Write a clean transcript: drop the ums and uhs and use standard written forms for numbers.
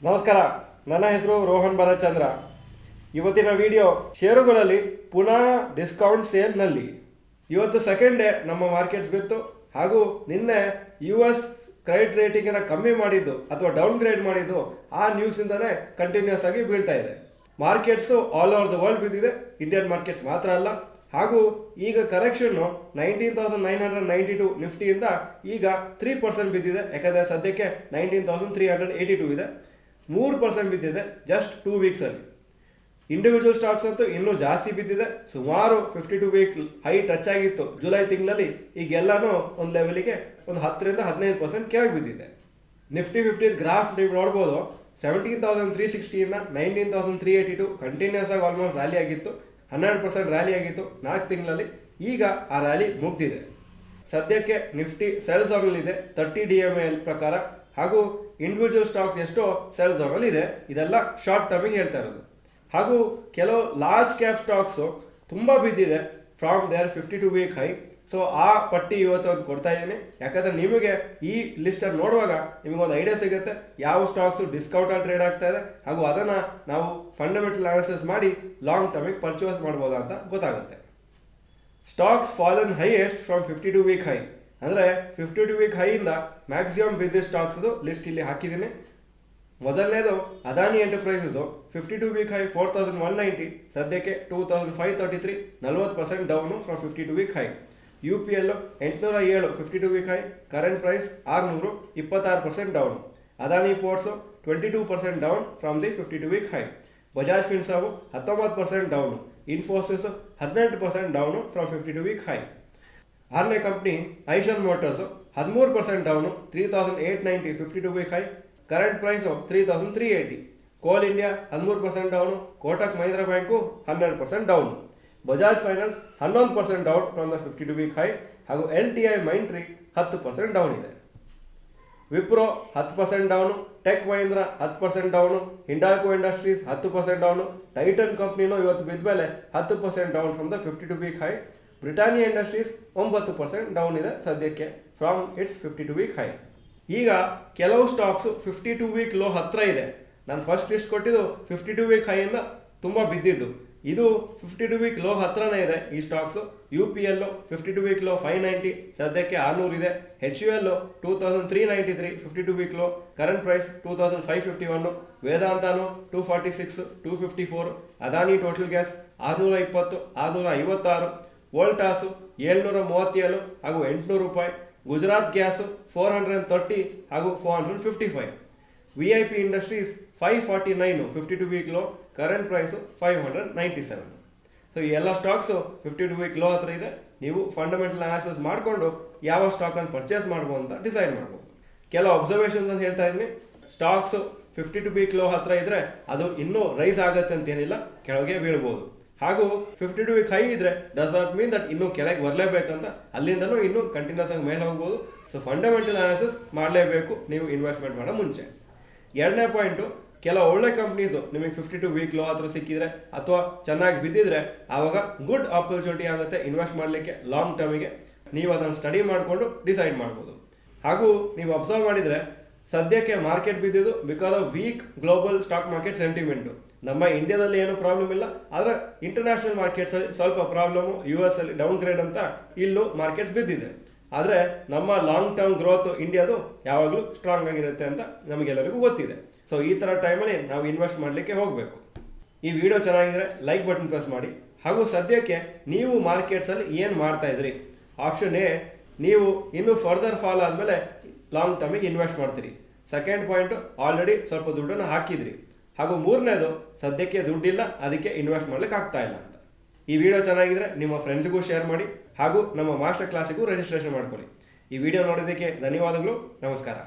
ನಮಸ್ಕಾರ, ನನ್ನ ಹೆಸರು ರೋಹನ್ ಭರತ್ಚಂದ್ರ. ಇವತ್ತಿನ ವಿಡಿಯೋ ಷೇರುಗಳಲ್ಲಿ ಪುನಃ ಡಿಸ್ಕೌಂಟ್ ಸೇಲ್ನಲ್ಲಿ. ಇವತ್ತು ಸೆಕೆಂಡ್ ಡೇ ನಮ್ಮ ಮಾರ್ಕೆಟ್ಸ್ ಬಿತ್ತು. ಹಾಗೂ ನಿನ್ನೆ US ಕ್ರೆಡಿಟ್ ರೇಟಿಂಗನ್ನು ಕಮ್ಮಿ ಮಾಡಿದ್ದು ಅಥವಾ ಡೌನ್ ಗ್ರೇಡ್ ಮಾಡಿದ್ದು ಆ ನ್ಯೂಸಿಂದನೇ ಕಂಟಿನ್ಯೂಸ್ ಆಗಿ ಬೀಳ್ತಾ ಇದೆ. Markets all over the world ಬಿದ್ದಿದೆ, ಇಂಡಿಯನ್ ಮಾರ್ಕೆಟ್ಸ್ ಮಾತ್ರ ಅಲ್ಲ. ಹಾಗೂ ಈಗ ಕರೆಕ್ಷನ್ನು 19,992 ನಿಫ್ಟಿಯಿಂದ ಈಗ 3% ಬಿದ್ದಿದೆ. ಯಾಕಂದರೆ ಸದ್ಯಕ್ಕೆ 19,382 ಇದೆ. 3% ಬಿದ್ದಿದೆ ಜಸ್ಟ್ 2 ವೀಕ್ಸಲ್ಲಿ. ಇಂಡಿವಿಜುವಲ್ ಸ್ಟಾಕ್ಸ್ ಅಂತೂ ಇನ್ನೂ ಜಾಸ್ತಿ ಬಿದ್ದಿದೆ. ಸುಮಾರು 52 ವೀಕ್ ಹೈ ಟಚ್ ಆಗಿತ್ತು ಜುಲೈ ತಿಂಗಳಲ್ಲಿ. ಈಗೆಲ್ಲನೂ ಒಂದು ಲೆವೆಲಿಗೆ ಒಂದು 10ರಿಂದ 15% ಕೆಳಗೆ ಬಿದ್ದಿದೆ. ನಿಫ್ಟಿ 50 ಗ್ರಾಫ್ ನೀವು ನೋಡ್ಬೋದು. 17,360ಇಂದ 19,382 ಕಂಟಿನ್ಯೂಸ್ ಆಗಿ ಆಲ್ಮೋಸ್ಟ್ ರ್ಯಾಲಿ ಆಗಿತ್ತು. 12% ರ್ಯಾಲಿ ಆಗಿತ್ತು 4 ತಿಂಗಳಲ್ಲಿ. ಈಗ ಆ ರ್ಯಾಲಿ ಮುಗ್ದಿದೆ. ಸದ್ಯಕ್ಕೆ ನಿಫ್ಟಿ ಸೆಲ್ ಝೋನಲ್ಲಿದೆ 30 DMA ಪ್ರಕಾರ. ಹಾಗೂ ಇಂಡಿವಿಜುವಲ್ ಸ್ಟಾಕ್ಸ್ ಎಷ್ಟೋ ಸೆಲ್ ಝೋನಲ್ಲಿ ಇದೆ. ಇದೆಲ್ಲ ಶಾರ್ಟ್ ಟರ್ಮಿಗೆ ಹೇಳ್ತಾ ಇರೋದು. ಹಾಗೂ ಕೆಲವು ಲಾರ್ಜ್ ಕ್ಯಾಪ್ ಸ್ಟಾಕ್ಸು ತುಂಬ ಬಿದ್ದಿದೆ from their 52 week high. So ಆ ಪಟ್ಟಿ ಇವತ್ತು ಒಂದು ಕೊಡ್ತಾ ಇದ್ದೀನಿ. ಯಾಕಂದರೆ ನಿಮಗೆ ಈ ಲಿಸ್ಟನ್ನು ನೋಡುವಾಗ ನಿಮಗೊಂದು ಐಡಿಯಾ ಸಿಗುತ್ತೆ ಯಾವ ಸ್ಟಾಕ್ಸು ಡಿಸ್ಕೌಂಟಲ್ಲಿ ಟ್ರೇಡ್ ಆಗ್ತಾ ಇದೆ, ಹಾಗೂ ಅದನ್ನು ನಾವು ಫಂಡಮೆಂಟಲ್ ಅನಾಲಿಸಿಸ್ ಮಾಡಿ ಲಾಂಗ್ ಟರ್ಮಿಗೆ ಪರ್ಚೇಸ್ ಮಾಡ್ಬೋದಾ ಅಂತ ಗೊತ್ತಾಗುತ್ತೆ. Stocks fallen highest from 52 week high. ಅಂದರೆ 52 ವೀಕ್ ಹೈಯಿಂದ ಮ್ಯಾಕ್ಸಿಮಮ್ ಬಿದ್ದಿದ್ದ ಸ್ಟಾಕ್ಸ್ದು ಲಿಸ್ಟ್ ಇಲ್ಲಿ ಹಾಕಿದ್ದೀನಿ. ಮೊದಲನೇದು ಅದಾನಿ ಎಂಟರ್ಪ್ರೈಸಸ್ಸು 52 ವೀಕ್ ಹೈ 4,190, ಸದ್ಯಕ್ಕೆ 2,533, 40% down from 52 week high. UPL 807 52 week high, current price 600, 26% down. Adani ports 22% down from the 52 week high. Bajaj Finserv 19% down. Infosys 18% down from 52 week high. ಆರನೇ company Eicher motors 13% down 3,890 52 week high, current price 3,380. Coal India 13% down. Kotak Mahindra bank 12% down. Bajaj finance 11% down from the 52 week high. ಹಾಗೂ LTI Mindtree 10% down ಇದೆ. Wipro 10% down. Tech Mahindra 10% down. Hindalco industries 10% down. Titan ಕಂಪ್ನಿನೂ ಇವತ್ತು ಬಿದ್ದ ಮೇಲೆ 10% down from the 52 week high. Britannia industries 9% down ಇದೆ ಸದ್ಯಕ್ಕೆ from its 52 week high. ಈಗ ಕೆಲವು ಸ್ಟಾಕ್ಸು 52 ವೀಕ್ ಲೋ ಹತ್ತಿರ ಇದೆ. ನಾನು ಫಸ್ಟ್ ಲಿಸ್ಟ್ ಕೊಟ್ಟಿದ್ದು 52 ವೀಕ್ ಹೈಯಿಂದ ತುಂಬ ಬಿದ್ದಿದ್ದು. ಇದು 52 ವೀಕ್ ಲೋ ಹತ್ರನೇ ಇದೆ ಈ ಸ್ಟಾಕ್ಸು. UPL 52 ವೀಕ್ ಲೋ 590, ಸದ್ಯಕ್ಕೆ 600 ಇದೆ. HUL 2,393 52 week low, current price 2,551. ವೇದಾಂತನು 246, 254. Adani total gas 620, 656. ವೋಲ್ಟಾಸು 737 ಹಾಗೂ 800 ರೂಪಾಯಿ. ಗುಜರಾತ್ ಗ್ಯಾಸು 430 ಹಾಗೂ 455. VIP industries 549 52 week low, current price 597. So ಈ ಎಲ್ಲ ಸ್ಟಾಕ್ಸು 52 ವೀಕ್ ಲೋ ಹತ್ರ ಇದೆ. ನೀವು ಫಂಡಮೆಂಟಲ್ ಅನಾಲಿಸಿಸ್ ಮಾಡಿಕೊಂಡು ಯಾವ ಸ್ಟಾಕನ್ನು ಪರ್ಚೇಸ್ ಮಾಡ್ಬೋದು ಅಂತ ಡಿಸೈಡ್ ಮಾಡ್ಬೋದು. ಕೆಲವು ಅಬ್ಸರ್ವೇಷನ್ಸ್ ಅಂತ ಹೇಳ್ತಾ ಇದ್ದೀನಿ. ಸ್ಟಾಕ್ಸು 52 ವೀಕ್ ಲೋ ಹತ್ರ ಇದ್ದರೆ ಅದು ಇನ್ನೂ ರೈಸ್ ಆಗುತ್ತೆ ಅಂತೇನಿಲ್ಲ, ಕೆಳಗೆ ಬೀಳ್ಬೋದು. ಹಾಗೂ 52 ವೀಕ್ ಹೈ ಇದ್ರೆ ಡಸ್ ನಾಟ್ ಮೀನ್ ದಟ್ ಇನ್ನೂ ಕೆಳಗೆ ಬರಲೇಬೇಕಂತ. ಅಲ್ಲಿಂದನೂ ಇನ್ನೂ ಕಂಟಿನ್ಯೂಸ್ ಆಗಿ ಮೇಲೆ ಹೋಗ್ಬೋದು. ಸೊ ಫಂಡಮೆಂಟಲ್ ಅನಾಲಿಸಿಸ್ ಮಾಡಲೇಬೇಕು ನೀವು ಇನ್ವೆಸ್ಟ್ಮೆಂಟ್ ಮಾಡೋ ಮುಂಚೆ. ಎರಡನೇ ಪಾಯಿಂಟು, ಕೆಲವು ಒಳ್ಳೆ ಕಂಪ್ನೀಸು ನಿಮಗೆ 52 ವೀಕ್ ಲೋ ಹತ್ರ ಸಿಕ್ಕಿದ್ರೆ ಅಥವಾ ಚೆನ್ನಾಗಿ ಬಿದ್ದಿದ್ರೆ ಆವಾಗ ಗುಡ್ ಆಪರ್ಚುನಿಟಿ ಆಗುತ್ತೆ ಇನ್ವೆಸ್ಟ್ ಮಾಡಲಿಕ್ಕೆ ಲಾಂಗ್ ಟರ್ಮಿಗೆ. ನೀವು ಅದನ್ನು ಸ್ಟಡಿ ಮಾಡಿಕೊಂಡು ಡಿಸೈಡ್ ಮಾಡ್ಬೋದು. ಹಾಗೂ ನೀವು ಅಬ್ಸರ್ವ್ ಮಾಡಿದರೆ ಸದ್ಯಕ್ಕೆ ಮಾರ್ಕೆಟ್ ಬಿದ್ದಿದ್ದು because of weak global stock market sentiment. ನಮ್ಮ ಇಂಡಿಯಾದಲ್ಲಿ ಏನೂ ಪ್ರಾಬ್ಲಮ್ ಇಲ್ಲ, ಆದರೆ ಇಂಟರ್ನ್ಯಾಷನಲ್ ಮಾರ್ಕೆಟ್ಸಲ್ಲಿ ಸ್ವಲ್ಪ ಪ್ರಾಬ್ಲಮ್ಮು. US ಅಲ್ಲಿ ಡೌನ್ ಗ್ರೇಡ್ ಅಂತ ಇಲ್ಲೂ ಮಾರ್ಕೆಟ್ಸ್ ಬಿದ್ದಿದೆ. ಆದರೆ ನಮ್ಮ ಲಾಂಗ್ ಟರ್ಮ್ ಗ್ರೋತ್ ಇಂಡಿಯಾದು ಯಾವಾಗಲೂ ಸ್ಟ್ರಾಂಗ್ ಆಗಿರುತ್ತೆ ಅಂತ ನಮಗೆಲ್ಲರಿಗೂ ಗೊತ್ತಿದೆ. ಸೊ ಈ ಥರ ಟೈಮಲ್ಲಿ ನಾವು ಇನ್ವೆಸ್ಟ್ ಮಾಡಲಿಕ್ಕೆ ಹೋಗಬೇಕು. ಈ ವಿಡಿಯೋ ಚೆನ್ನಾಗಿದ್ರೆ ಲೈಕ್ ಬಟನ್ ಪ್ರೆಸ್ ಮಾಡಿ. ಹಾಗೂ ಸದ್ಯಕ್ಕೆ ನೀವು ಮಾರ್ಕೆಟ್ಸಲ್ಲಿ ಏನು ಮಾಡ್ತಾ ಇದ್ರಿ? ಆಪ್ಷನ್ ಎ, ನೀವು ಇನ್ನೂ ಫರ್ದರ್ ಫಾಲ್ ಆದಮೇಲೆ ಲಾಂಗ್ ಟರ್ಮಿಗೆ ಇನ್ವೆಸ್ಟ್ ಮಾಡ್ತೀರಿ. ಸೆಕೆಂಡ್ ಪಾಯಿಂಟು, ಆಲ್ರೆಡಿ ಸ್ವಲ್ಪ ದುಡ್ಡನ್ನು ಹಾಕಿದ್ರಿ. ಹಾಗೂ ಮೂರನೇದು, ಸದ್ಯಕ್ಕೆ ದುಡ್ಡಿಲ್ಲ ಅದಕ್ಕೆ ಇನ್ವೆಸ್ಟ್ ಮಾಡ್ಲಿಕ್ಕೆ ಆಗ್ತಾ ಇಲ್ಲ ಅಂತ. ಈ ವಿಡಿಯೋ ಚೆನ್ನಾಗಿದ್ರೆ ನಿಮ್ಮ ಫ್ರೆಂಡ್ಸಿಗೂ ಶೇರ್ ಮಾಡಿ. ಹಾಗೂ ನಮ್ಮ ಮಾಸ್ಟರ್ ಕ್ಲಾಸಿಗೂ ರಿಜಿಸ್ಟ್ರೇಷನ್ ಮಾಡ್ಕೊಳ್ಳಿ. ಈ ವಿಡಿಯೋ ನೋಡೋದಕ್ಕೆ ಧನ್ಯವಾದಗಳು. ನಮಸ್ಕಾರ.